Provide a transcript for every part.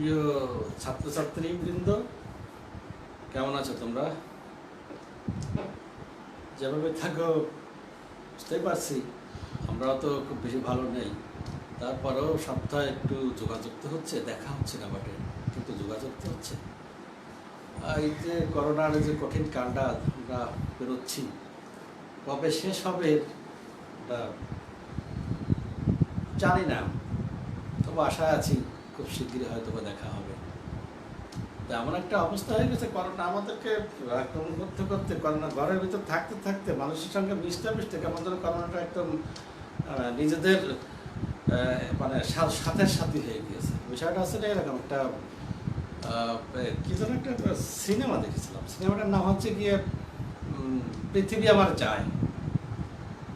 প্রিয় ছাত্রছাত্রীবৃন্দ, কেমন আছো তোমরা? যেভাবে থাকো বুঝতেই পারছি, আমরাও তো খুব বেশি ভালো নেই। তারপরেও সপ্তাহে একটু যোগাযোগ তো হচ্ছে, দেখা হচ্ছে না বটে, কিন্তু যোগাযোগ তো হচ্ছে। এই যে করোনার যে কঠিন কালটা আমরা বেরোচ্ছি, কবে শেষ হবে এটা জানি না, তবে আশায় আছি খুব শিগগিরই হয়তো দেখা হবে। তা এমন একটা অবস্থা হয়ে গেছে, করোনা আমাদেরকে আক্রমণ করতে করতে, করোনা ঘরের ভিতর থাকতে থাকতে, মানুষের সঙ্গে মিশতে মিশতে কেমন যেন করোনাটা একদম নিজেদের মানে সাথে সাথী হয়ে গিয়েছে। বিষয়টা আসলে এরকম একটা কি যেন একটা সিনেমা দেখেছিলাম, সিনেমাটার নাম হচ্ছে গিয়ে পৃথিবী আমার চায়।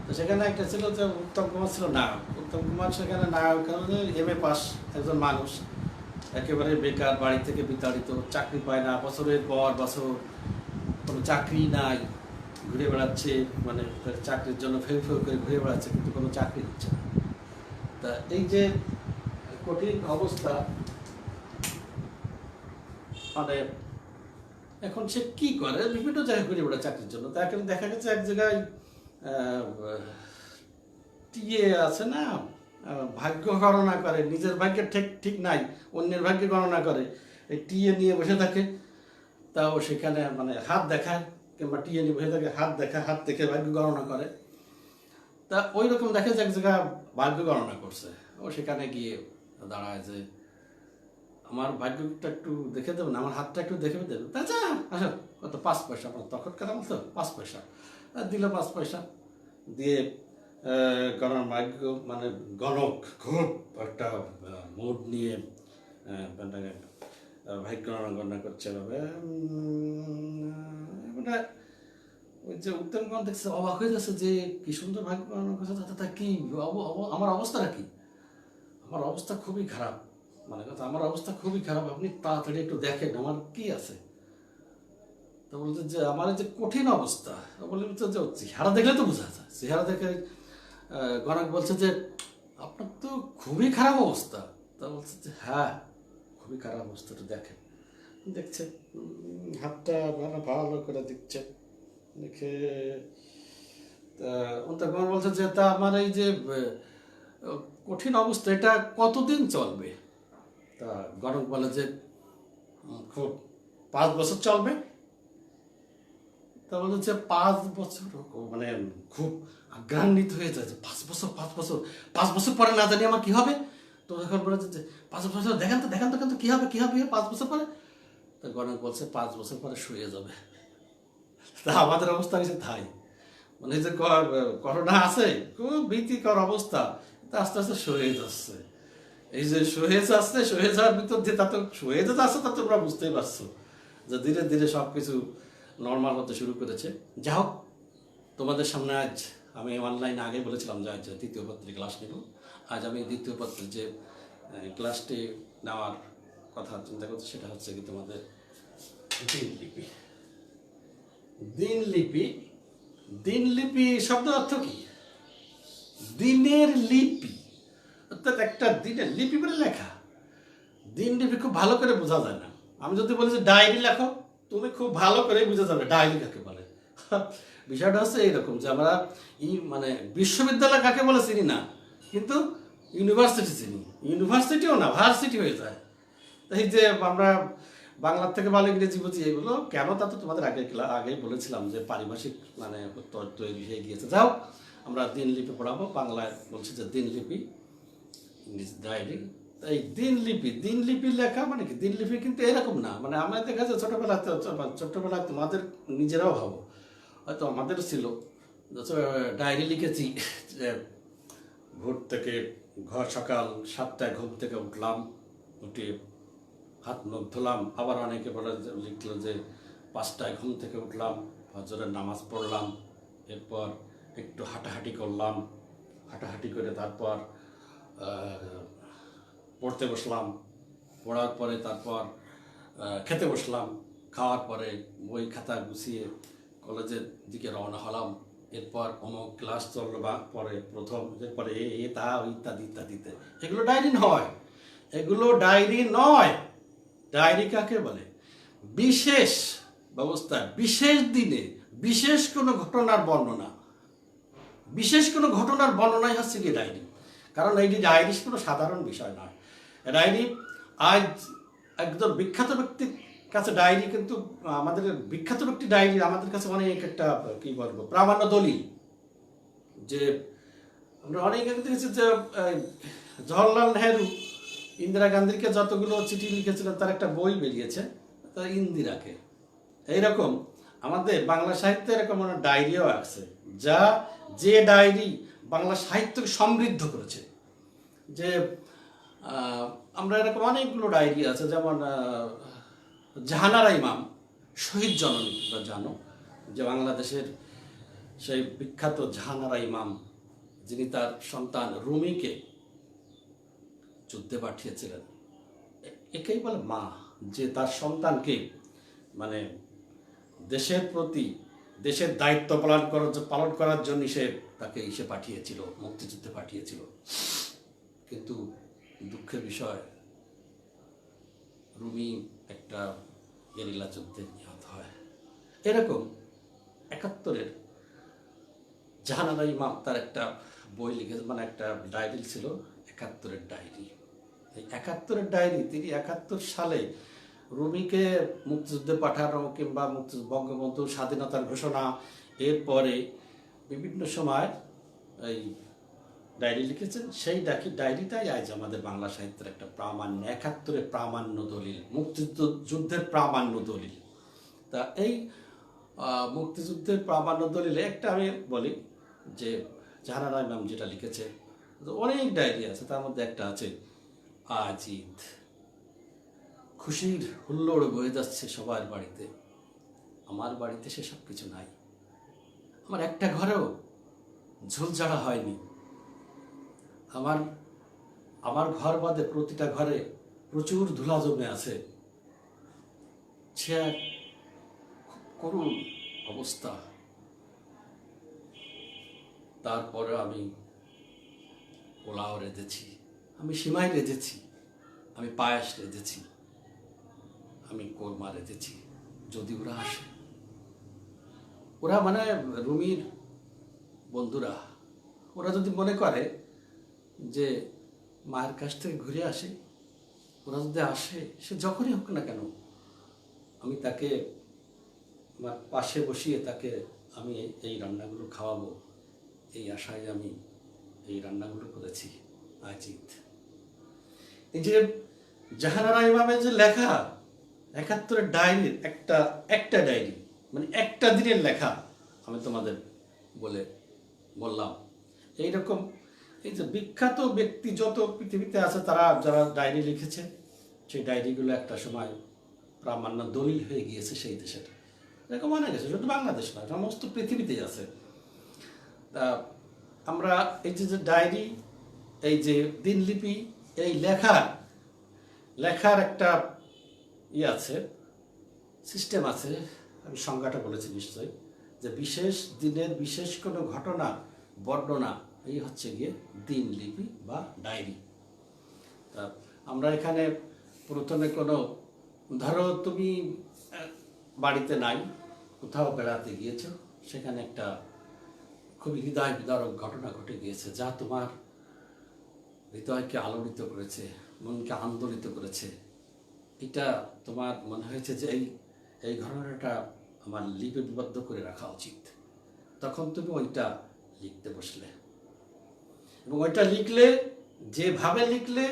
তো সেখানে একটা ছিল যে উত্তম কুমার ছিল নায়ক। উত্তম কুমার সেখানে নায়ক, MA পাস একজন মানুষ, একেবারে বেকার, বাড়ি থেকে বিতাড়িত, চাকরি পায় না, বছরের পর বছর কোনো চাকরি নাই, ঘুরে বেড়াচ্ছে, মানে চাকরির জন্য ফেউ ফেউ করে ঘুরে বেড়াচ্ছে, কিন্তু কোনো চাকরি হচ্ছে না। তা এই যে কঠিন অবস্থা, মানে এখন সে কি করে, বিভিন্ন জায়গায় ঘুরে বেড়ায় চাকরির জন্য। তা এখন দেখা গেছে এক জায়গায় টিয়ে আছে না, ভাগ্য গণনা করে, নিজের ভাগ্যের ঠিক ঠিক নাই, অন্যের ভাগ্য গণনা করে, এই টিয়ে নিয়ে বসে থাকে। তাও সেখানে মানে হাত দেখায়, কিংবা টিয়ে নিয়ে বসে থাকে, হাত দেখায়, হাত দেখে ভাগ্য গণনা করে। তা ওই রকম দেখে যে এক জায়গায় ভাগ্য গণনা করছে, ও সেখানে গিয়ে দাঁড়ায় যে আমার ভাগ্যটা একটু দেখে দেবেন, আমার হাতটা একটু দেখে দেবেন। তা যা আসো, কত 5 পয়সা, আপনার তখনকার মতো 5 পয়সা দিল। 5 পয়সা দিয়ে গণন ভাগ্য মানে গণক খুব একটা মুড নিয়ে ভাগ্য গণনা করছে এভাবে। মানে ওই যে উত্তমগণ দেখছে, অবাক হয়ে যাচ্ছে যে কি সুন্দর ভাগ্য গণনা করছে, তা কি আমার অবস্থাটা কি? আমার অবস্থা খুবই খারাপ, মানে কথা আমার অবস্থা খুবই খারাপ, আপনি তাড়াতাড়ি একটু দেখেন আমার কি আছে। তো বলছে যে আমার যে কঠিন অবস্থা, বলে যে চেহারা দেখলে তো বোঝা যায়, চেহারা দেখে গণক বলছে যে আপনার তো খুবই খারাপ অবস্থা। তা বলছে যে হ্যাঁ, খুবই খারাপ অবস্থাটা দেখেন। দেখছে হাতটা মানে ভালো করে দেখছে, দেখে তা গণক বলছে যে তা আমার এই যে কঠিন অবস্থা এটা কতদিন চলবে? তা গণক বলে যে খুব 5 বছর চলবে। তা বলছে যে 5 বছর, মানে খুব আগ্রান্বিত হয়ে যায় যে 5 বছর, 5 বছর, 5 বছর পরে না জানি আমার কি হবে। তো যখন বলে যে 5 বছর দেখেন তো কিন্তু কি হবে 5 বছর পরে? তা গণক বলছে 5 বছর পরে শুয়ে যাবে। তা আমাদের অবস্থা হয়েছে তাই, মানে যে করোনা আছে, খুব ভীতিকর অবস্থা, তা আস্তে আস্তে সয়ে যাচ্ছে। এই যে সয়ে যাওয়ার ভিতর যে তা তো সয়ে যেতে আসছে, তা তোমরা বুঝতেই পারছো যে ধীরে ধীরে সব কিছু নর্মাল হতে শুরু করেছে। যা হোক, তোমাদের সামনে আজ আমি অনলাইনে আগে বলেছিলাম যে আজ দ্বিতীয় পত্রে ক্লাস নেব। আজ আমি দ্বিতীয় পত্রের যে ক্লাসটি নেওয়ার কথা চিন্তা করছি, সেটা হচ্ছে কি তোমাদের দিনলিপি। দিনলিপি, দিনলিপি শব্দের অর্থ কি? দিনের লিপি, অর্থাৎ একটা দিনের লিপি বলে লেখা। দিনলিপি খুব ভালো করে বোঝা যায় না। আমি যদি বলি যে ডায়েরি লেখো, তুমি খুব ভালো করে বুঝে যাবে ডায়েরি কাকে বলে। বিষয়টা হচ্ছে এইরকম যে আমরা মানে বিশ্ববিদ্যালয় কাকে বলে চিনি না, কিন্তু ইউনিভার্সিটি চিনি। ইউনিভার্সিটিও না, ভার্সিটি হয়ে যায়। এই যে আমরা বাংলার থেকে ভালো ইংরেজি বুঝি, এগুলো কেন তা তো তোমাদের আগেই বলেছিলাম যে পারিভাষিক মানে তৈরি হয়ে গিয়েছে। যাও, আমরা দিনলিপি পড়াবো। বাংলায় বলছি যে দিনলিপি, ইংরেজি ডায়েরি। এই দিনলিপি লেখা মানে কি? দিনলিপি কিন্তু এরকম না, মানে আমরা দেখা যায় ছোটবেলায় তোমাদের নিজেরাও ভাবো, হয়তো আমাদেরও ছিল, ডায়েরি লিখেছি যে সকাল 7টায় ঘুম থেকে উঠলাম, উঠে হাত মুখ ধুলাম। আবার অনেকে বলে লিখলো যে 5টায় ঘুম থেকে উঠলাম, ফজরের নামাজ পড়লাম, এরপর একটু হাঁটাহাঁটি করলাম, হাঁটাহাঁটি করে তারপর পড়তে বসলাম, পড়ার পরে তারপর খেতে বসলাম, খাওয়ার পরে বই খাতা গুছিয়ে কলেজের দিকে রওনা হলাম। এরপর অমুক ক্লাস চললো বা পরে প্রথম, এরপরে তা ইত্যাদি ইত্যাদিতে। এগুলো ডায়েরি নয়, এগুলো ডায়েরি নয়। ডায়েরি কাকে বলে? বিশেষ ব্যবস্থা, বিশেষ দিনে বিশেষ কোনো ঘটনার বর্ণনা, বিশেষ কোনো ঘটনার বর্ণনাই হচ্ছে কি ডায়েরি। কারণ এই যে ডায়েরি কোনো সাধারণ বিষয় নয়। ডায়েরি আজ একজন বিখ্যাত ব্যক্তির কাছে ডায়েরি কিন্তু আমাদের বিখ্যাত ব্যক্তি ডায়েরি আমাদের কাছে অনেক একটা কি বলবো প্রামাণ্য দলিল। যে আমরা অনেক আগে দেখেছি যে জওহরলাল নেহেরু ইন্দিরা গান্ধীকে যতগুলো চিঠি লিখেছিলেন তার একটা বই বেরিয়েছে, তা ইন্দিরাকে। এইরকম আমাদের বাংলা সাহিত্যে এরকম ডায়েরিও আছে, যে ডায়েরি বাংলা সাহিত্যকে সমৃদ্ধ করেছে। যে আমরা এরকম অনেকগুলো ডায়েরি আছে, যেমন জাহানারা ইমাম শহীদ জননী, তোমরা জানো যে বাংলাদেশের সেই বিখ্যাত জাহানারা ইমাম, যিনি তার সন্তান রুমিকে যুদ্ধে পাঠিয়েছিলেন। একেই বলে মা, যে তার সন্তানকে মানে দেশের প্রতি দেশের দায়িত্ব পালন করার জন্য সে তাকে পাঠিয়েছিল, মুক্তিযুদ্ধে পাঠিয়েছিল। কিন্তু দুঃখের বিষয় রুমি একটা গেরিলা যুদ্ধে নিহত হয়। এরকম ৭১-এর জাহানারা ইমাম তার একটা বই লিখেছে, মানে একটা ডায়েরি ছিল ৭১-এর ডায়েরি। এই ৭১-এর ডায়েরি তিনি ৭১ সালে রুমিকে মুক্তিযুদ্ধে পাঠানো কিংবা বঙ্গবন্ধু স্বাধীনতার ঘোষণা, এরপরে বিভিন্ন সময় এই ডায়েরি লিখেছেন। সেই ডায়েরিটাই আজ আমাদের বাংলা সাহিত্যের একটা প্রামাণ্য, ৭১-এর প্রামাণ্য দলিল, মুক্তিযুদ্ধের প্রামাণ্য দলিল। তা এই মুক্তিযুদ্ধের প্রামাণ্য দলিলে একটা আমি বলি যে জাহানারা ইমাম যেটা লিখেছে, অনেক ডায়েরি আছে, তার মধ্যে একটা আছে আজ ঈদ, খুশির হুল্লোড় বয়ে যাচ্ছে সবার বাড়িতে, আমার বাড়িতে সেসব কিছু নাই, আমার একটা ঘরেও ঝোলঝাড়া হয়নি, আমার ঘর বাদে প্রতিটা ঘরে প্রচুর ধুলা জমে আছে, সে এক করুণ অবস্থা। তারপরে আমি পোলাও রেঁধেছি, আমি সিমাই রেঁধেছি, আমি পায়েস রেঁধেছি, আমি কোরমা রেঁধেছি, যদি ওরা আসে। ওরা মানে রুমির বন্ধুরা, ওরা যদি মনে করে যে মায়ের কাছ থেকে ঘুরে আসে, ওরা যদি আসে, সে যখনই হোক না কেন, আমি তাকে আমার পাশে বসিয়ে তাকে আমি এই রান্নাগুলো খাওয়াবো, এই আশায় আমি এই রান্নাগুলো করেছি আজ ঈদ। এই যে জাহানারা ইমামের যে লেখা ৭১-এর ডায়েরির একটা ডায়েরি, মানে একটা দিনের লেখা আমি তোমাদের বললাম। এইরকম এই যে বিখ্যাত ব্যক্তি যত পৃথিবীতে আছে, যারা ডায়েরি লিখেছে, সেই ডায়েরিগুলো একটা সময় প্রামাণ্য দলিল হয়ে গিয়েছে সেই দেশের। এরকম অনেক আছে, শুধু বাংলাদেশ নয়, সমস্ত পৃথিবীতেই আছে। তা আমরা এই যে ডায়েরি, এই যে দিনলিপি, এই লেখার একটা আছে, সিস্টেম আছে। আমি সংজ্ঞাটা বলেছি নিশ্চয়ই, যে বিশেষ দিনের বিশেষ কোনো ঘটনা বর্ণনা, এই হচ্ছে গিয়ে দিনলিপি বা ডায়েরি। তা আমরা এখানে প্রথমে কোনো, ধরো তুমি বাড়িতে নাই, কোথাও বেড়াতে গিয়েছো, সেখানে একটা খুবই হৃদয় বিদারক ঘটনা ঘটে গিয়েছে, যা তোমার হৃদয়কে আলোড়িত করেছে, মনকে আন্দোলিত করেছে। এটা তোমার মনে হয়েছে যে এই ঘটনাটা আমার লিপিবদ্ধ করে রাখা উচিত। তখন তুমি ওইটা লিখতে বসলে, এবং ওইটা লিখলে, যেভাবে লিখলে,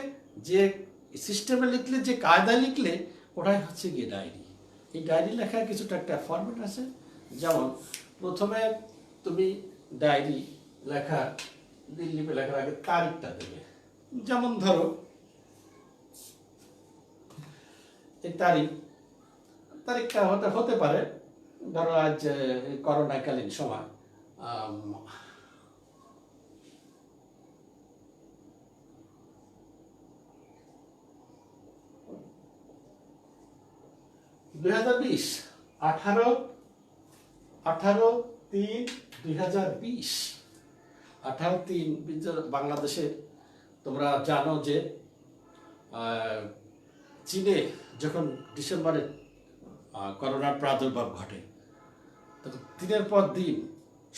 যে সিস্টেমে লিখলে, যে কায়দায় লিখলে, ওটাই হচ্ছে গিয়ে ডায়েরি। এই ডায়েরি লেখার কিছুটা একটা ফরম্যাট আছে। যেমন প্রথমে তুমি ডায়েরি লেখার, দিনলিপি লেখার আগে তারিখটা দেবে। যেমন ধরো এই তারিখটা হতে পারে, ধরো আজ করোনাকালীন সময়, 2020, 18/3/2020, 18/3 বাংলাদেশের, তোমরা জানো যে চীনে যখন ডিসেম্বরে করোনার প্রাদুর্ভাব ঘটে, তখন দিনের পর দিন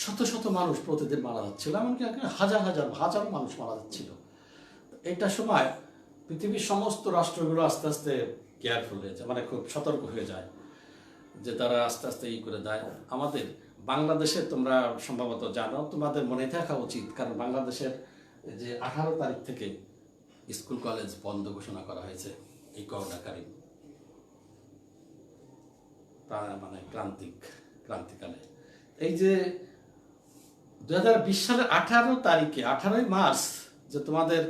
শত শত মানুষ প্রতিদিন মারা যাচ্ছিল, এমনকি হাজার হাজার হাজারো মানুষ মারা যাচ্ছিল। এইটা সময় পৃথিবীর সমস্ত রাষ্ট্রগুলো আস্তে আস্তে কেয়ারফুল হয়ে যায়, মানে খুব সতর্ক হয়ে যায়, যে তারা আস্তে আস্তে করে দেয়। আমাদের বাংলাদেশে তোমরা সম্ভবত জানো, তোমাদের মনে থাকা উচিত, কারণ বাংলাদেশের যে 18 তারিখ থেকে স্কুল কলেজ বন্ধ ঘোষণা করা হয়েছে এই করোনাকালীন মানে ক্রান্তিকালে। এই যে 2020 সালের 18 তারিখে 18ই মার্চ যে তোমাদের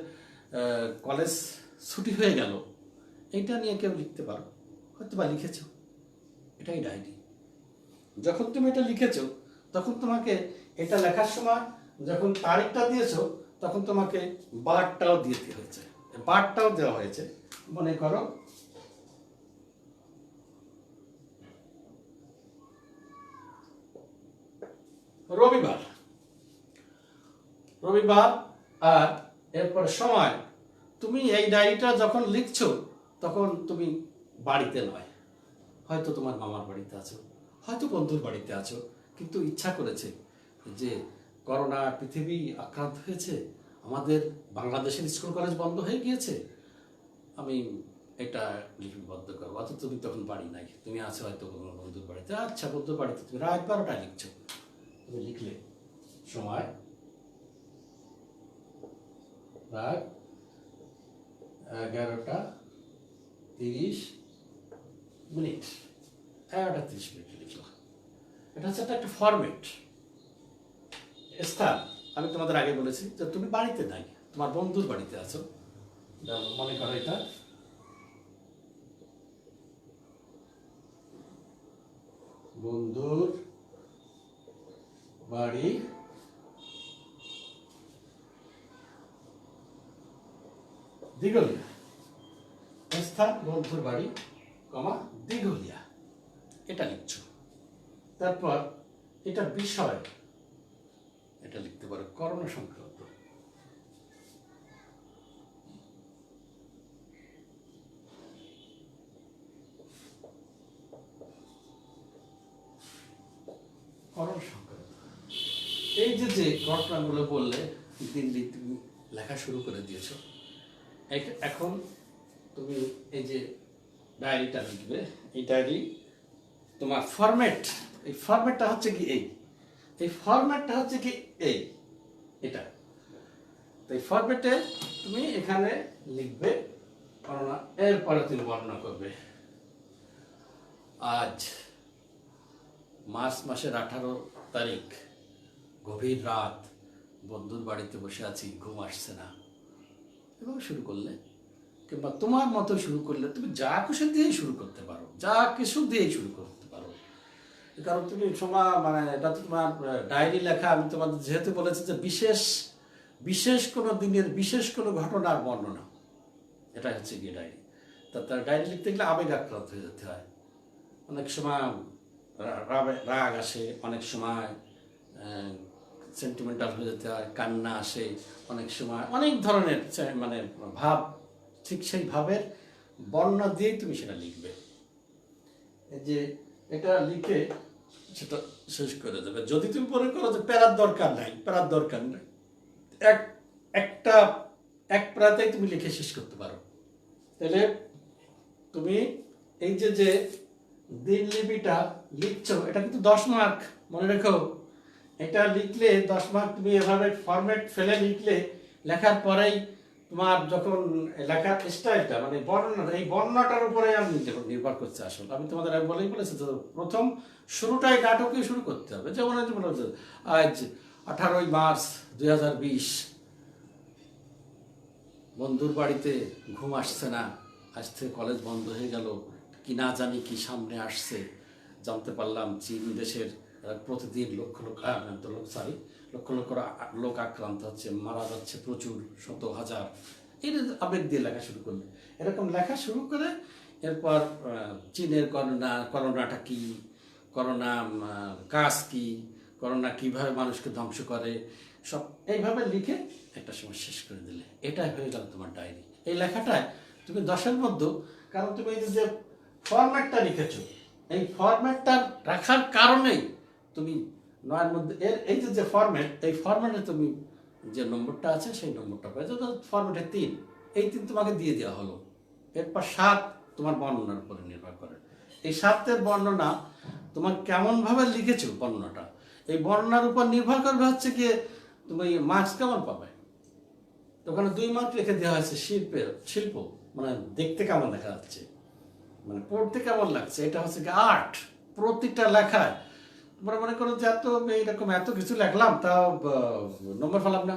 কলেজ ছুটি হয়ে গেল, এইটা নিয়ে কেউ লিখতে পারো, হয়তো বা লিখেছ, এটাই ডায়েরি। যখন তুমি এটা লিখেছো তখন তোমাকে এটা লেখার সময় যখন তারিখটা দিয়েছো তখন তোমাকে বারটাও দিতে হয়েছে, বারটাও দেওয়া হয়েছে। মনে করো রবিবার, আর এরপরে সময়। তুমি এই ডায়েরিটা যখন লিখছো তখন তুমি বাড়িতে নয়, হয়তো তোমার মামার বাড়িতে আছো, হয়তো বন্ধুর বাড়িতে আছো, কিন্তু ইচ্ছা করেছে যে করোনা পৃথিবী আক্রান্ত হয়েছে, আমাদের বাংলাদেশের স্কুল কলেজ বন্ধ হয়ে গিয়েছে, আমি এটা লিপিবদ্ধ করবো। অথচ তুমি তখন বাড়ি নাই, তুমি আছো হয়তো বন্ধুর বাড়িতে। আচ্ছা, বন্ধুর বাড়িতে তুমি রাত 12টায় লিখছো, তুমি লিখলে সময় রাত 11:30, 11:30 লিখলাম। এটা হচ্ছে একটা ফরম্যাট। স্থান আমি তোমাদের আগে বলেছি যে তুমি বাড়িতে নাই, তোমার বন্ধুর বাড়িতে আছো। মনে করো এটা বন্ধুর বাড়ি, দিঘলিয়া। স্থান বন্ধুর বাড়ি, দিঘলিয়া, এটা লিখছো। তারপর এটা বিষয়, এটা লিখতে পারো করোনা সংক্রান্ত। করোনা সংক্রান্ত এই যে যে ঘটনাগুলো বললে, দিল্লি তুমি লেখা শুরু করে দিয়েছো। এখন তুমি এই যে ডায়েরিটা লিখবে, এই ডায়েরি তোমার ফরম্যাট, এই ফরম্যাটটা হচ্ছে কি এই ফরম্যাটটা হচ্ছে কি এটা। তো এই ফরম্যাটে তুমি এখানে লিখবে করোনা, এরপরে তুমি বর্ণনা করবে। আজ মার্চ মাসের 18 তারিখ, গভীর রাত, বন্ধুর বাড়িতে বসে আছি, ঘুম আসছে না, এভাবে শুরু করলে, কিংবা তোমার মতো শুরু করলে, তুমি যা কিছু দিয়েই শুরু করতে পারো, যা কিছু দিয়েই শুরু করতে পারো। কারণ তুমি সময় মানে এটা তো তোমার ডায়েরি লেখা। আমি তোমাদের যেহেতু বলেছি যে বিশেষ কোনো দিনের বিশেষ কোনো ঘটনার বর্ণনা, এটা হচ্ছে গিয়ে ডায়েরি। তার ডায়েরি লিখতে গেলে আবেগ আক্রান্ত হয়ে যেতে হয়। অনেক সময় রাগ আসে, অনেক সময় সেন্টিমেন্টাল হয়ে যেতে হয়, কান্না আসে, অনেক সময় অনেক ধরনের মানে ভাব, ঠিক সেই ভাবের বর্ণনা দিয়েই তুমি সেটা লিখবে। এই যে এটা লিখে সেটা শেষ করে দেবে। যদি তুমি মনে করো যে প্যারার দরকার নাই, এক প্যারাতেই তুমি লিখে শেষ করতে পারো। তাহলে তুমি এই যে দিনলিপিটা লিখছো, এটা কিন্তু 10 মার্ক, মনে রেখো। এটা লিখলে 10 মার্ক। তুমি এভাবে ফরম্যাট ফেলে লিখলে, লেখার পরেই তোমার যখন লেখার স্টাইলটা মানে বর্ণনা, এই বর্ণনাটার উপরে আমি নির্ভর করছে। আসলে আমি তোমাদের বলেই বলেছি, প্রথম শুরুটাই নাটকে শুরু করতে হবে। যেমন আজ 18ই মার্চ 2020, বন্ধুর বাড়িতে ঘুম আসছে না, আজ থেকে কলেজ বন্ধ হয়ে গেল, কি না জানি কি সামনে আসছে, জানতে পারলাম চীন দেশের প্রতিদিন লক্ষ লক্ষ লোক আক্রান্ত হচ্ছে, মারা যাচ্ছে প্রচুর, শত হাজার। এই আবেগ দিয়ে লেখা শুরু করলে, এরকম লেখা শুরু করে এরপর চীনের করোনাটা কি, করোনা কাজ কি, করোনা কিভাবে মানুষকে ধ্বংস করে, সব এইভাবে লিখে একটা সময় শেষ করে দিলে, এটাই হয়ে গেল তোমার ডায়েরি। এই লেখাটায় তুমি 10-এর মধ্যে, কারণ তুমি এই যে ফরম্যাটটা লিখেছো, এই ফরম্যাটটা রাখার কারণেই তুমি 9-এর মধ্যে এই যে ফরম্যাট, এই ফরম্যাটে তুমি যে নম্বরটা আছে সেই নম্বরটা পাই। ফরম্যাটে 3, এই 3 তোমাকে দিয়ে দেওয়া হলো। এরপর 7 তোমার বর্ণনার উপরে নির্ভর করে। এই 7-এর বর্ণনা তোমার কেমনভাবে লিখেছো বর্ণনাটা, এই বর্ণনার উপর নির্ভর করবে হচ্ছে কি তুমি মার্কস কেমন পাবে। তো ওখানে 2 মার্ক লিখে দেওয়া হয়েছে শিল্প, মানে দেখতে কেমন দেখা যাচ্ছে, মানে পড়তে কেমন লাগছে, এটা হচ্ছে কি আর্ট। প্রতিটা লেখায় তোমরা মনে করো যে এইরকম এত কিছু লেখলাম, তাও নম্বর পেলাম না।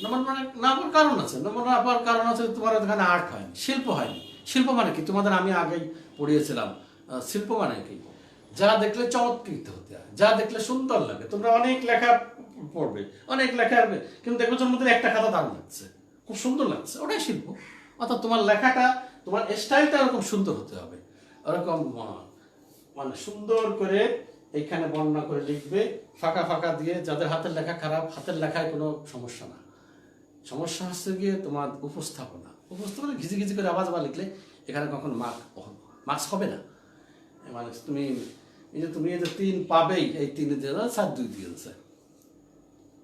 নম্বর মানে না পাওয়ার কারণ আছে, নম্বর না পাওয়ার কারণ আছে তোমার ওখানে আর্ট হয়নি, শিল্প হয়নি। শিল্প মানে কি, তোমাদের আমি আগেই পড়িয়েছিলাম, শিল্প মানে কি, যা দেখলে চমৎকৃত হতে হয়, যা দেখলে সুন্দর লাগে। তোমরা অনেক লেখা পড়বে, অনেক লেখা আসবে, কিন্তু দেখবে তোর মধ্যে একটা খাতা দারুণ লাগছে, খুব সুন্দর লাগছে, ওটাই শিল্প। অর্থাৎ তোমার লেখাটা, তোমার স্টাইলটা ওরকম সুন্দর হতে হবে, ওরকম মানে সুন্দর করে এইখানে বর্ণনা করে লিখবে, ফাঁকা ফাঁকা দিয়ে। যাদের হাতের লেখা খারাপ, হাতের লেখায় কোনো সমস্যা না, সমস্যা হচ্ছে গিয়ে তোমার উপস্থাপনা ঘিজি ঘিজি করে আওয়াজ লিখলে এখানে কখনো মার্কস হবে না। মানে তুমি এই যে 3 পাবেই, এই 3 দিয়ে 7 2 দিয়ে দিচ্ছে,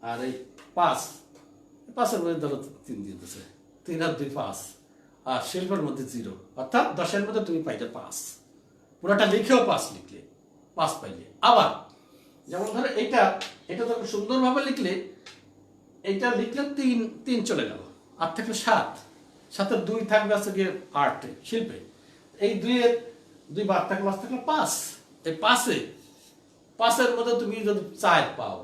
আর এই 5-5-এর মধ্যে ধরো 3 দিয়ে দিচ্ছে, 3 আর 2 5, আর শিল্পের মধ্যে 0, অর্থাৎ 10-এর মধ্যে তুমি পাইলে 5। পুরোটা লিখেও 5 লিখলে 5 পাইলে। আবার যেমন ধরো এটা তো সুন্দরভাবে লিখলে, এইটা লিখলে 3 চলে গেল, আর থাকলে 7-এর 2 থাকবে আছে গিয়ে আর্টে, শিল্পে। এই 2-এর 2 বাদ থাকলে 5। এই 5-এর মধ্যে তুমি যদি 4 পাও,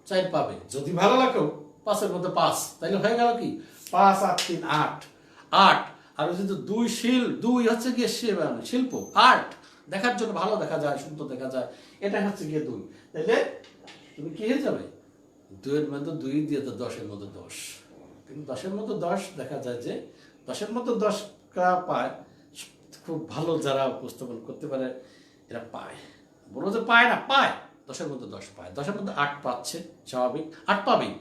4 পাবে, যদি ভালো লাগো 5-এর মধ্যে 5, তাইলে হয়ে গেল কি 5 আর 3 8। আর ওই যে 2 হচ্ছে গিয়ে শিল্প, আর্ট, দেখার জন্য ভালো দেখা যায়, সুন্দর দেখা যায়, এটা হচ্ছে গিয়ে 2। তাইলে তুমি কি হয়ে যাবে, 2-এর মধ্যে 2 দিয়ে 10-এর মধ্যে 10। কিন্তু 10-এর মধ্যে 10 দেখা যায় যে 10-এর মধ্যে 10 পায় খুব ভালো, যারা উপস্থাপন করতে পারে এরা পায়। বলো যে পায় না, পায়, 10-এর মধ্যে 10 পায়, 10-এর মধ্যে 8 পাচ্ছে, স্বাভাবিক 8 পাবেই।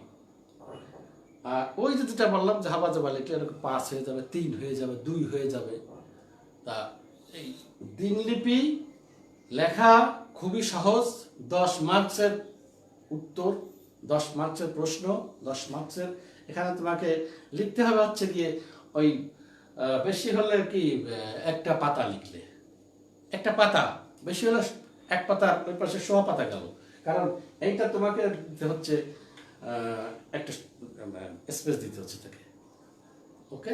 আর ওই যে যেটা বললাম যে হাবাজাবা লিখলে এরকম 5 হয়ে যাবে, 3 হয়ে যাবে, 2 হয়ে যাবে। তা এই দিনলিপি লেখা খুবই সহজ। 10 মার্কসের উত্তর, 10 মার্কসের প্রশ্ন, 10 মার্কসের। এখানে তোমাকে লিখতে হবে হচ্ছে গিয়ে ওই বেশি হলে কি একটা পাতা লিখলে, একটা পাতা বেশি হলে এক পাতা, ওই পাশে 100 পাতা গেল, কারণ এইটা তোমাকে হচ্ছে একটা স্পেস দিতে হচ্ছে তাকে। ওকে,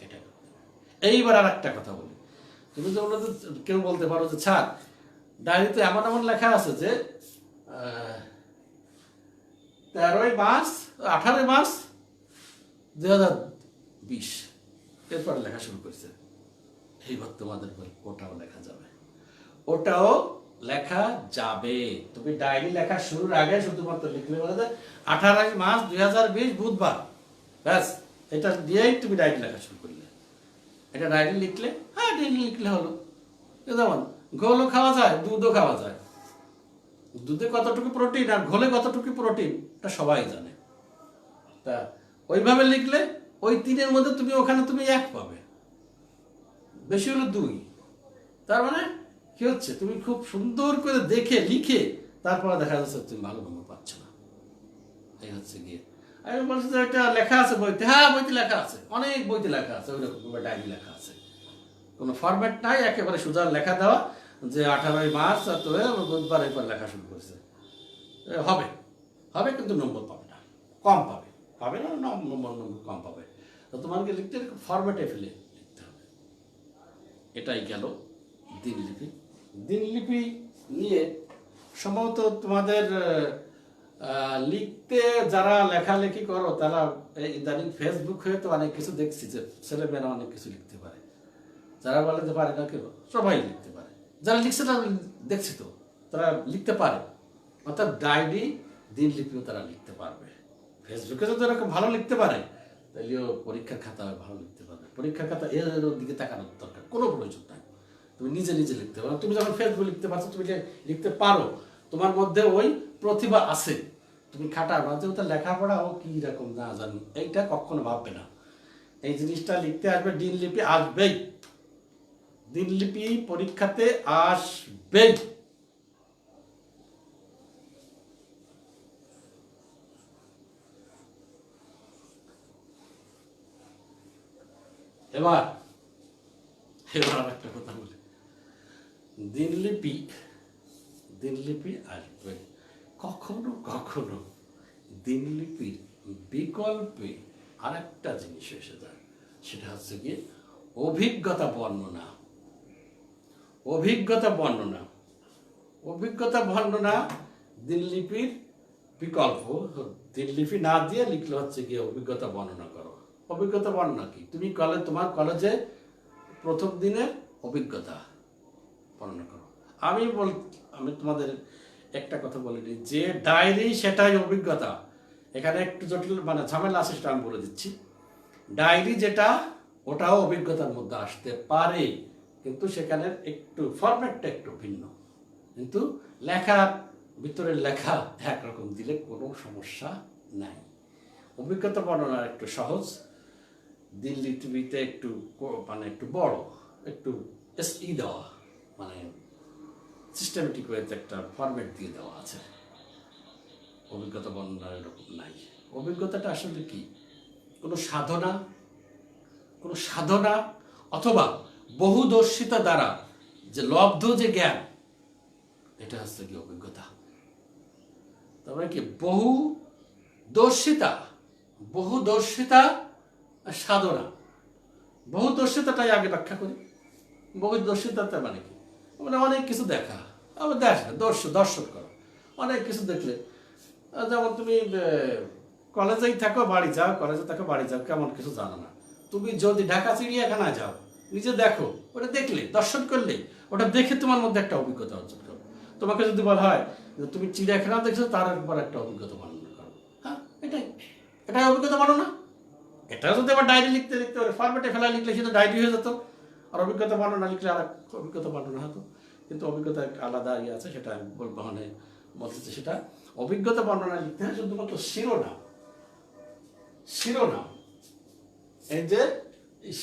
এটা। এইবার আর একটা কথা বলি, তুমি যে বলো যে কেউ বলতে পারো যে স্যার ডায়েরিতে এমন এমন লেখা আছে যে 13 মার্চ 18 মার্চ 2020 এরপর লেখা শুরু করেছে। এইবার তোমাদের ওটাও লেখা যাবে, ওটাও লেখা যাবে। তুমি ডায়েরি লেখা শুরুর আগে শুধুমাত্র লিখলে বলে যে 18 মার্চ 2020 বুধবার, ব্যাস, এটা দিয়েই তুমি ডায়েরি লেখা শুরু করলে। এটা ডায়েরি লিখলে, হ্যাঁ ডায়েরি লিখলে হলো। যেমন ঘোলও খাওয়া যায়, দুধও খাওয়া যায়, দুধে কতটুকু প্রোটিন আর ঘোলে কতটুকু প্রোটিন এটা সবাই জানে। তা ওইভাবে লিখলে ওই 3-এর মধ্যে তুমি ওখানে তুমি 1 পাবে, বেশি হলো 2। তার মানে কি হচ্ছে, তুমি খুব সুন্দর করে দেখে লিখে তারপরে দেখা যাচ্ছে তুমি ভালো নম্বর পাচ্ছ না। এই হচ্ছে গিয়ে আমি বলছি যে একটা লেখা আছে বইতে, হ্যাঁ বইতে লেখা আছে, অনেক বইতে লেখা আছে, ওই রকম ডায়েরি লেখা আছে, কোনো ফরম্যাট নাই, একেবারে সোজা লেখা দেওয়া যে 18 মার্চ বুধবার এরপর লেখা শুরু করেছে। হবে হবে কিন্তু নম্বর পাবে না, কম পাবে, পাবে না নম্বর কম পাবে। তো তোমাকে লিখতে ফরম্যাটে ফেলে লিখতে হবে। এটাই গেল দিনলিপি। দিনলিপি নিয়ে সম্ভবত তোমাদের লিখতে যারা লেখালেখি করো তারা ইদানিং ফেসবুক হয়ে তো অনেক কিছু দেখছি যে ছেলেমেয়েরা অনেক কিছু লিখতে পারে, যারা বলে যে পারে না কেউ, সবাই লিখতে পারে। যারা লিখছে তারা দেখছি তো তারা লিখতে পারে, অর্থাৎ ডায়েরি দিনলিপিও তারা লিখতে পারবে। ফেসবুকে যদি এরকম ভালো লিখতে পারে তাহলেও পরীক্ষার খাতা ভালো লিখতে পারবে। পরীক্ষার খাতা এর দিকে তাকানোর দরকার কোনো প্রয়োজন নাই, তুমি নিজে নিজে লিখতে পারো। তুমি যখন ফেসবুক লিখতে পারছো, তুমি লিখতে পারো, তোমার মধ্যে ওই প্রতিভা আছে, তুমি খাটার মাঝে ওটা লেখাপড়া ও কি রকম না জানি এইটা কখনো ভাববে না। এই জিনিসটা লিখতে আসবে, দিনলিপি আসবেই, দিনলিপি পরীক্ষাতে আসবেই। এবার এবার আর একটা কথা বলি, দিনলিপি দিনলিপি আসবে, কখনো কখনো দিনলিপির বিকল্পে আরেকটা জিনিস এসে যায়, সেটা হচ্ছে কি অভিজ্ঞতা বর্ণনা। অভিজ্ঞতা বর্ণনা, অভিজ্ঞতা বর্ণনা দিনলিপির বিকল্প। দিনলিপি না দিয়ে লিখলে হচ্ছে কি অভিজ্ঞতা বর্ণনা করো। অভিজ্ঞতা বর্ণনা কি, তুমি তোমার কলেজে প্রথম দিনের অভিজ্ঞতা বর্ণনা করো। আমি তোমাদের একটা কথা বলে দিই, যে ডায়েরি সেটাই অভিজ্ঞতা। এখানে একটু জটিল মানে ঝামেলা আছে, সেটা আমি বলে দিচ্ছি। ডায়েরি যেটা, ওটাও অভিজ্ঞতার মধ্যে আসতে পারে, কিন্তু সেখানে একটু ফরম্যাটটা একটু ভিন্ন, কিন্তু লেখার ভিতরে লেখা একরকম দিলে কোনো সমস্যা নাই। অভিজ্ঞতা বর্ণনা একটু সহজ, দিনলিপিতে একটু মানে একটু বড়, একটু দেওয়া, মানে সিস্টেমেটিক ওয়েতে একটা ফরম্যাট দিয়ে দেওয়া আছে। অভিজ্ঞতা বর্ণনা এরকম নাই। অভিজ্ঞতাটা আসলে কি, কোনো সাধনা অথবা বহুদর্শিতা দ্বারা যে লব্ধ যে জ্ঞান, এটা হচ্ছে কি অভিজ্ঞতা। তারপরে কি বহুদর্শিতা সাধনা। বহুদর্শিতাটাই আগে ব্যাখ্যা করি। বহুদর্শিতাটা মানে কি, মানে অনেক কিছু দেখা, আবার দর্শন করা, অনেক কিছু দেখলে। যেমন তুমি কলেজেই থাকো বাড়ি যাও, কেমন কিছু জানো না। তুমি যদি ঢাকা চিড়িয়াখানায় যাও, নিজে দেখো, ওটা দেখলে, দর্শন করলে, ওটা দেখে তোমার মধ্যে একটা অভিজ্ঞতা অর্জন করো। তোমাকে যদি বলা হয় যে তুমি চিড়িয়াখানা দেখছো, তার উপর একটা অভিজ্ঞতা বর্ণনা করো, হ্যাঁ এটাই অভিজ্ঞতা বর্ণনা। এটা যদি আবার ডায়েরি লিখতে ফরম্যাটে ফেলা লিখলে সেটা ডায়েরি হয়ে যেত, আর অভিজ্ঞতা বর্ণনা লিখলে আর অভিজ্ঞতা বর্ণনা হতো। কিন্তু অভিজ্ঞতা একটা আলাদা ইয়ে আছে, সেটা আমি বলবো, মানে বলতেছে সেটা অভিজ্ঞতা বর্ণনা লিখতে হয় শুধুমাত্র শিরোনাম। এই যে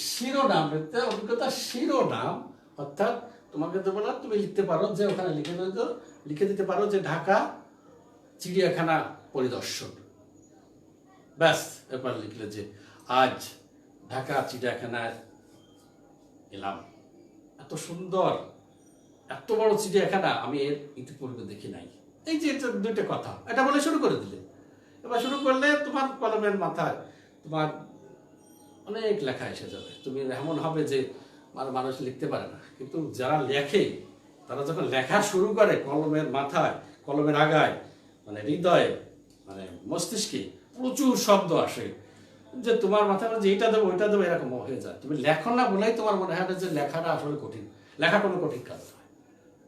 শিরোনাম লিখতে, অভিজ্ঞতা শিরোনাম, অর্থাৎ তোমাকে তো বললাম তুমি লিখতে পারো যে ওখানে লিখে দিতে পারো যে ঢাকা চিড়িয়াখানা পরিদর্শন, ব্যাস। এরপর লিখলে যে আজ ঢাকা চিড়িয়াখানায় এলাম, এত সুন্দর, এত বড় চিড়িয়াখানা আমি এর ইতিপূর্বে দেখি নাই। এই যে দুইটা কথা, এটা বলে শুরু করে দিলে। এবার শুরু করলে তোমার কলমের মাথায় তোমার অনেক লেখা এসে যাবে। তুমি এমন হবে যে মানুষ লিখতে পারে না, কিন্তু যারা লেখে তারা যখন লেখা শুরু করে, কলমের মাথায়, কলমের আগায়, মানে হৃদয়ে, মানে মস্তিষ্কে প্রচুর শব্দ আসে, যে তোমার মাথায় যে এইটা দেবো ওইটা দেবো এরকম হয়ে যায়। তুমি লেখো না বলেই তোমার মনে হয় যে লেখাটা আসলে কঠিন। লেখা কোনো কঠিন কাজ নয়,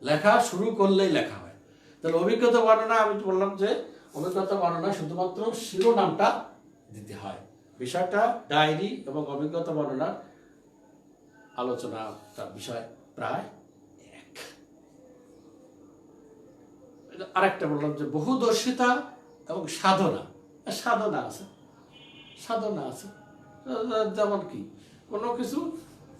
লেখা শুরু করলেই লেখা হয়। তাহলে অভিজ্ঞতা বর্ণনা, আমি বললাম যে অভিজ্ঞতা বর্ণনা শুধুমাত্র শিরোনামটা দিতে হয়। বিষয়টা ডায়েরি এবং অভিজ্ঞতা বর্ণনার আলোচনাটা বিষয় প্রায় এক। আরেকটা বললাম যে বহুদর্শিতা এবং সাধনা আছে। যেমন কি, কোনো কিছু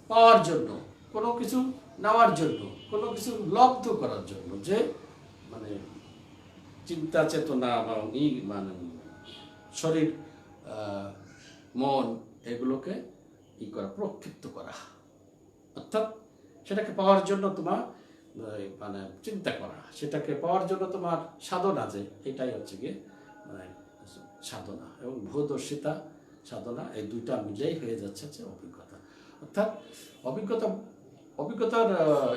পাওয়ার জন্য, কোনো কিছু নেওয়ার জন্য, কোনো কিছু লব্ধ করার জন্য, যে মানে চিন্তা চেতনা বা মানে শরীর, মন, এগুলোকে কি করা, প্রক্ষিপ্ত করা, অর্থাৎ সেটাকে পাওয়ার জন্য তোমার মানে চিন্তা করা, সেটাকে পাওয়ার জন্য তোমার সাধনা, যে এটাই হচ্ছে গিয়ে মানে সাধনা। এবং বহুদর্শিতা, সাধনা, এই দুইটা মিলেই হয়ে যাচ্ছে যে অভিজ্ঞতা। অর্থাৎ অভিজ্ঞতার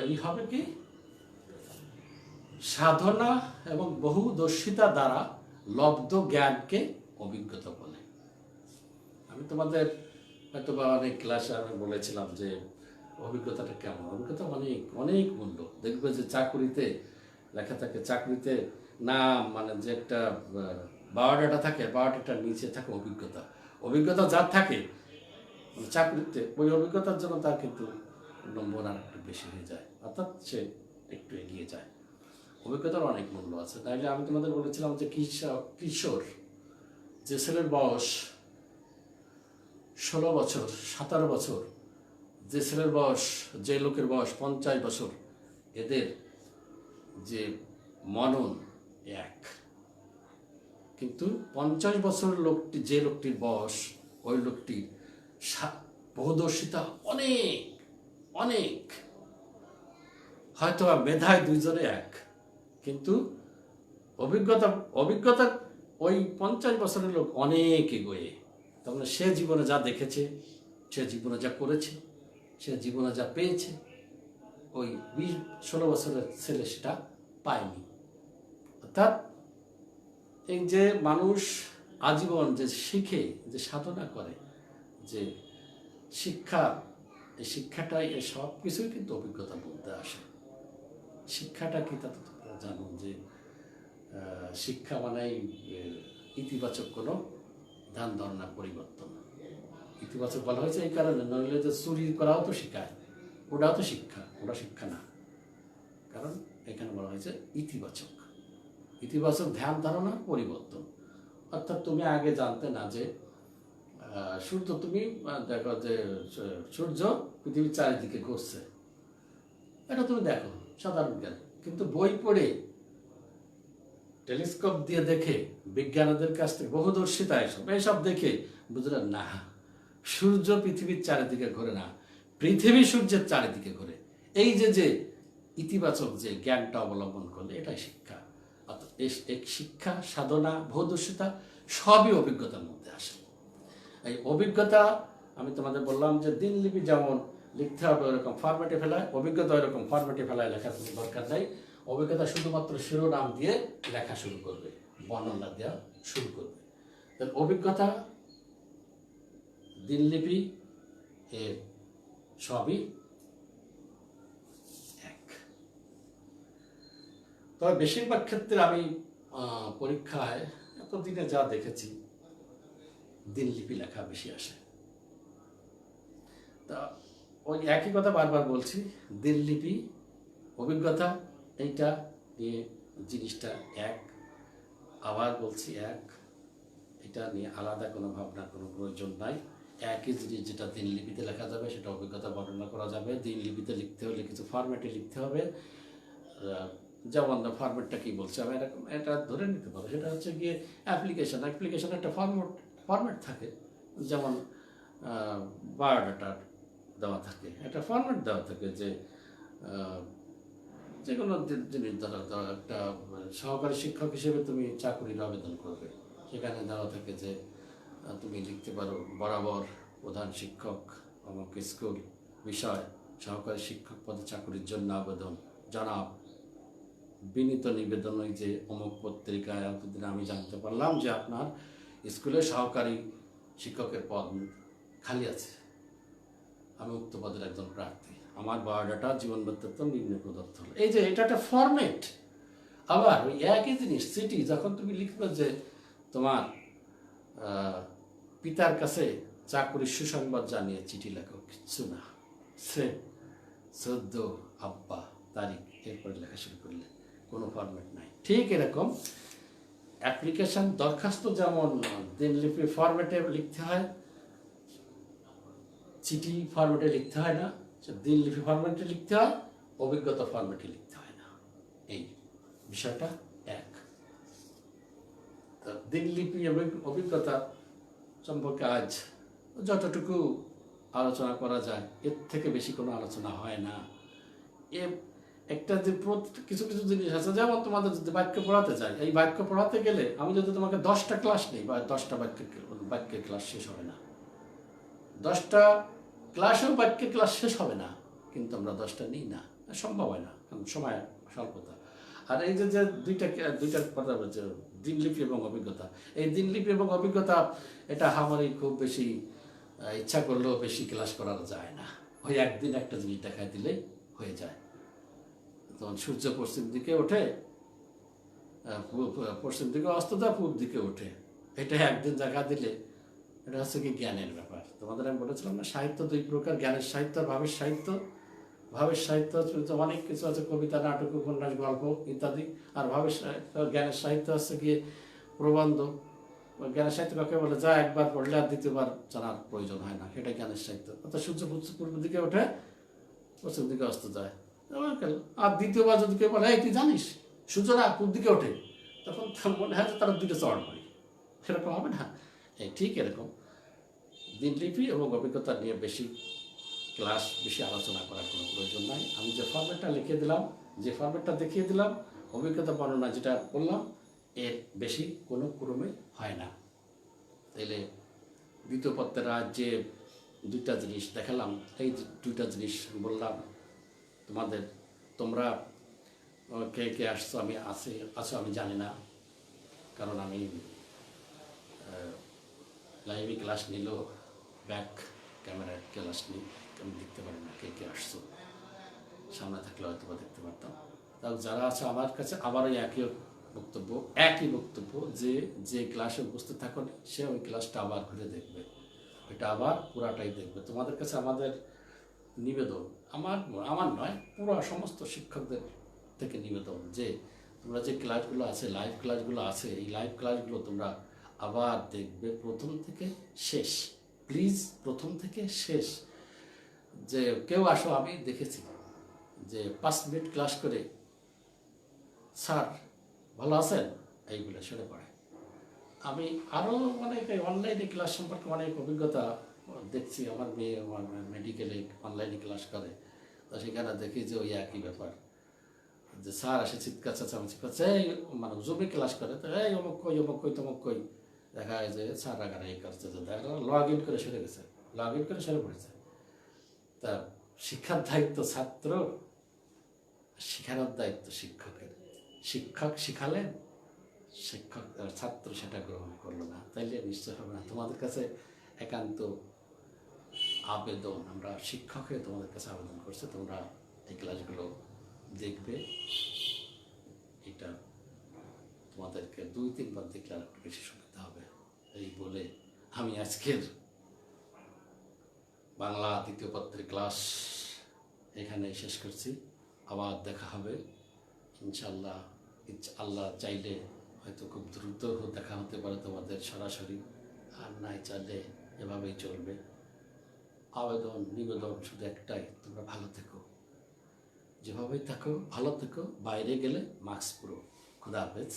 এই হবে কি, সাধনা এবং বহুদর্শিতা দ্বারা লব্ধ জ্ঞানকে অভিজ্ঞতা বলে। আমি তোমাদের হয়তো বা অনেক ক্লাসে আমি বলেছিলাম যে অভিজ্ঞতাটা কেমন। অভিজ্ঞতা অনেক মূল্য। দেখবে যে চাকুরিতে লেখা থাকে, চাকরিতে নাম মানে যে একটা বায়োডাটা থাকে, বায়োডাটার নিচে থাকে অভিজ্ঞতা যার থাকে চাকরিতে, ওই অভিজ্ঞতার জন্য তার কিন্তু নম্বর আর একটু বেশি হয়ে যায়, অর্থাৎ সে একটু এগিয়ে যায়। অভিজ্ঞতার অনেক মূল্য আছে। তাইলে আমি তোমাদের বলেছিলাম যে কিশোর, যে ছেলের বয়স 16 বছর, 17 বছর, যে ছেলের বয়স, যে লোকের বয়স 50 বছর, এদের যে মনন এক। কিন্তু 50 বছরের লোকটি, যে লোকটির বয়স, ওই লোকটির বহুদর্শিতা অনেক অনেক, হয়তো মেধায় দুইজনে এক, কিন্তু অভিজ্ঞতা অভিজ্ঞতা ওই 50 বছরের লোক অনেক এগোয়ে। তার মানে সে জীবনে যা দেখেছে, সে জীবনে যা করেছে, সে জীবনে যা পেয়েছে, ওই 20-16 বছরের ছেলে সেটা পায়নি। অর্থাৎ এই যে মানুষ আজীবন যে শিখে, যে সাধনা করে, যে শিক্ষা, এই শিক্ষাটাই, এই সব কিছুই কিন্তু অভিজ্ঞতার মধ্যে আসে। শিক্ষাটা কি তা তো তোমরা জানো যে শিক্ষা মানেই ইতিবাচক কোনো ধ্যান ধারণা পরিবর্তন। ইতিবাচক বলা হয়েছে এই কারণে, নইলে যে চুরি করাও তো শিখায়, ওটাও তো শিক্ষা, ওটা শিক্ষা না। কারণ এখানে বলা হয়েছে ইতিবাচক, ইতিবাচক ধ্যান ধারণা পরিবর্তন। অর্থাৎ তুমি আগে জানতে না যে সূর্য, তুমি দেখো যে সূর্য পৃথিবীর চারিদিকে ঘুরছে, এটা তুমি দেখো সাধারণ জ্ঞান। কিন্তু বই পড়ে, টেলিস্কোপ দিয়ে দেখে, বিজ্ঞানীদের কাছ থেকে বহুদর্শিতা এইসব দেখে বুঝলেন না, সূর্য পৃথিবীর চারিদিকে ঘোরে না, পৃথিবী সূর্যের চারিদিকে ঘোরে। এই যে ইতিবাচক যে জ্ঞানটা অবলম্বন করলে, এটাই শিক্ষা। অর্থাৎ এই শিক্ষা, সাধনা, বহুদর্শিতা সবই অভিজ্ঞতার মধ্যে আসে। এই অভিজ্ঞতা, আমি তোমাদের বললাম যে দিনলিপি যেমন লিখতে হবে ওরকম ফরম্যাটে ফেলায়, অভিজ্ঞতা ওইরকম ফরম্যাটে ফেলায় লেখার কোনো দরকার নেই। অভিজ্ঞতা শুধুমাত্র শিরোনাম দিয়ে লেখা শুরু করবে, বর্ণনা দেওয়া শুরু করবে। অভিজ্ঞতা, দিনলিপি, এর সবই এক। তবে বেশিরভাগ ক্ষেত্রে আমি পরীক্ষায় এতদিনে যা দেখেছি, দিনলিপি লেখা বেশি আসে। তা ওই একই কথা বারবার বলছি, দিনলিপি, অভিজ্ঞতা, এইটা নিয়ে জিনিসটা এক। আবার বলছি এক, এটা নিয়ে আলাদা কোনো ভাবনা, কোনো প্রয়োজন নাই। একই জিনিস যেটা দিনলিপিতে লেখা যাবে, সেটা অভিজ্ঞতা বর্ণনা করা যাবে। দিনলিপিতে লিখতে হলে কিছু ফরম্যাটে লিখতে হবে। যেমন ফরম্যাটটা কি বলছে, আমি এরকম এটা ধরে নিতে পারো, সেটা হচ্ছে গিয়ে অ্যাপ্লিকেশন একটা ফরম্যাট থাকে। যেমন বায়োডাটার দেওয়া থাকে, একটা ফরম্যাট দেওয়া থাকে, যে কোনো জিনিস ধরো একটা সহকারী শিক্ষক হিসেবে তুমি চাকরির আবেদন করবে, সেখানে দেওয়া থাকে যে তুমি লিখতে পারো বরাবর প্রধান শিক্ষক অমুক স্কুল বিষয় সহকারী শিক্ষক পদে চাকরির জন্য আবেদন জানাব, বিনীত নিবেদন। ওই যে অমুক পত্রিকায় এতদিন আমি জানতে পারলাম যে আপনার স্কুলে সহকারী শিক্ষকের পদ খালি আছে, আমি উক্ত পদের একজন প্রার্থী, আমার বায়োডাটা, জীবন বৃত্তান্ত নিম্নে প্রদত্ত হলো। এই যে এটা একটা ফরম্যাট। আবার ওই একই জিনিস চিঠি যখন তুমি লিখবে যে তোমার পিতার কাছে চাকরির সুসংবাদ জানিয়ে চিঠি লেখো, কিচ্ছু না, সেম শ্রদ্ধ আব্বা, তারিখ, এরপরে লেখা শুরু করলে কোনো ফরম্যাট নাই। ঠিক এরকম অ্যাপ্লিকেশন, দরখাস্ত যেমন দিনলিপি ফরম্যাটে লিখতে হয়, চিঠি ফরম্যাটে লিখতে হয় না, দিনলিপি ফরম্যাটে লিখতে হয়, অভিজ্ঞতা ফরম্যাটে লিখতে হয় না। এই বিষয়টা এক। দিনলিপি এবং অভিজ্ঞতা সম্পর্কে আজ যতটুকু আলোচনা করা যায়, এর থেকে বেশি কোনো আলোচনা হয় না। একটা যে কিছু কিছু জিনিস আছে, যেমন তোমাদের যদি বাক্য পড়াতে চাই, এই বাক্য পড়াতে গেলে আমি যদি তোমাকে 10টা ক্লাস নিই, বা 10টা বাক্যের ক্লাস শেষ হবে না, 10টা ক্লাসেও বাক্যের ক্লাস শেষ হবে না। কিন্তু আমরা 10টা নিই না, সম্ভব হয় না, কারণ সময় স্বল্পতা। আর এই যে দুইটার কথা বলছে, দিনলিপি এবং অভিজ্ঞতা, এই দিনলিপি এবং অভিজ্ঞতা, এটা আমারই খুব বেশি ইচ্ছা করলেও বেশি ক্লাস করা যায় না। ওই একদিন একটা জিনিস দেখায় দিলেই হয়ে যায়। তখন সূর্য পশ্চিম দিকে ওঠে, পশ্চিম দিকে অস্ত যায়, পূর্ব দিকে ওঠে, এটা একদিন দেখা দিলে, এটা হচ্ছে কি জ্ঞানের ব্যাপার। তোমাদের আমি বলেছিলাম না, সাহিত্য দুই প্রকার, জ্ঞানের সাহিত্য আর ভাবের সাহিত্য। ভাবের সাহিত্য অনেক কিছু আছে, কবিতা, নাটক, উপন্যাস, গল্প ইত্যাদি। আর ভাবের সাহিত্য, জ্ঞানের সাহিত্য হচ্ছে গিয়ে প্রবন্ধ, জ্ঞানের সাহিত্য কাকে বলে? যা একবার পড়লে আর দ্বিতীয়বার জানার প্রয়োজন হয় না, সেটা জ্ঞানের সাহিত্য। অর্থাৎ সূর্য পূর্ব দিকে ওঠে, পশ্চিম দিকে অস্ত যায়। আর দ্বিতীয়বার যদি কেউ বলে, এই তুই জানিস সূর্যরা পূর্ব দিকে ওঠে, তখন তার মনে হয় যে তারা দুটো চড় হয়, সেরকম হবে না? এই ঠিক এরকম দিনলিপি এবং অভিজ্ঞতা নিয়ে বেশি ক্লাস, বেশি আলোচনা করার কোনো প্রয়োজন নাই। আমি যে ফর্মেটটা লিখে দিলাম, যে ফর্মেটটা দেখিয়ে দিলাম, অভিজ্ঞতা বর্ণনা যেটা বললাম, এর বেশি কোনো ক্রমে হয় না। তাইলে দ্বিতীয় পত্রের যে দুইটা জিনিস দেখালাম, এই দুইটা জিনিস বললাম তোমাদের, তোমরা কে কে আসছো আমি আছো আমি জানি না, কারণ আমি লাইভে ক্লাস নিলেও ব্যাক ক্যামেরার ক্লাস নিই, আমি দেখতে পারি না কে কে আসছো। সামনে থাকলে হয়তো বা দেখতে পারতাম। তাও যারা আছে আমার কাছে আবারও একই বক্তব্য যে যে ক্লাসে উপস্থিত থাকুন সে ওই ক্লাসটা আবার ঘুরে দেখবে, এটা আবার পুরাটাই দেখবে। তোমাদের কাছে আমাদের নিবেদন, আমার নয়, পুরো সমস্ত শিক্ষকদের থেকে নিবেদন যে তোমরা যে ক্লাসগুলো আছে, লাইভ ক্লাসগুলো আছে, এই লাইভ ক্লাসগুলো তোমরা আবার দেখবে প্রথম থেকে শেষ। প্লিজ প্রথম থেকে শেষ। যে কেউ আসো, আমি দেখেছি যে 5 মিনিট ক্লাস করে, স্যার ভালো আছেন এইগুলো শুনে পড়ে। আমি আরও অনেক অনলাইনে ক্লাস সম্পর্কে অনেক অভিজ্ঞতা দেখছি। আমার মেয়ে মেডিকেলে অনলাইনে ক্লাস করে, তো সেখানে দেখি যে ওই একই ব্যাপার, যে স্যার আসে চিৎকার চেঁচামেচি করছে, এই মানে জুমে ক্লাস করে, তো এই অমুক কই তমুক কই, দেখা যায় যে স্যার আগারে এই করছে, যে দেখা লগ ইন করে সরে গেছে, লগ ইন করে সরে পড়েছে। তা শিক্ষার দায়িত্ব ছাত্র, শেখানোর দায়িত্ব শিক্ষকের। শিক্ষক শিখালেন, ছাত্র সেটা গ্রহণ করলো না, তাইলে নিশ্চয় হবে না। তোমাদের কাছে একান্ত আবেদন, আমরা শিক্ষক হয়ে তোমাদের কাছে আবেদন করছি, তোমরা এই ক্লাসগুলো দেখবে। এটা তোমাদেরকে 2-3 বার দেখলে আর একটু বেশি সুবিধা হবে। এই বলে আমি আজকের বাংলা দ্বিতীয় পত্রের ক্লাস এখানে শেষ করছি। আবার দেখা হবে ইনশাল্লাহ। আল্লাহ চাইলে হয়তো খুব দ্রুত দেখা হতে পারে তোমাদের সরাসরি, আর নাই চাইলে এভাবেই চলবে। আবেদন নিবেদন শুধু একটাই, তোমরা ভালো থেকো, যেভাবেই থাকো ভালো থেকো, বাইরে গেলে মাস্ক পুরো। খুদা হাফেজ।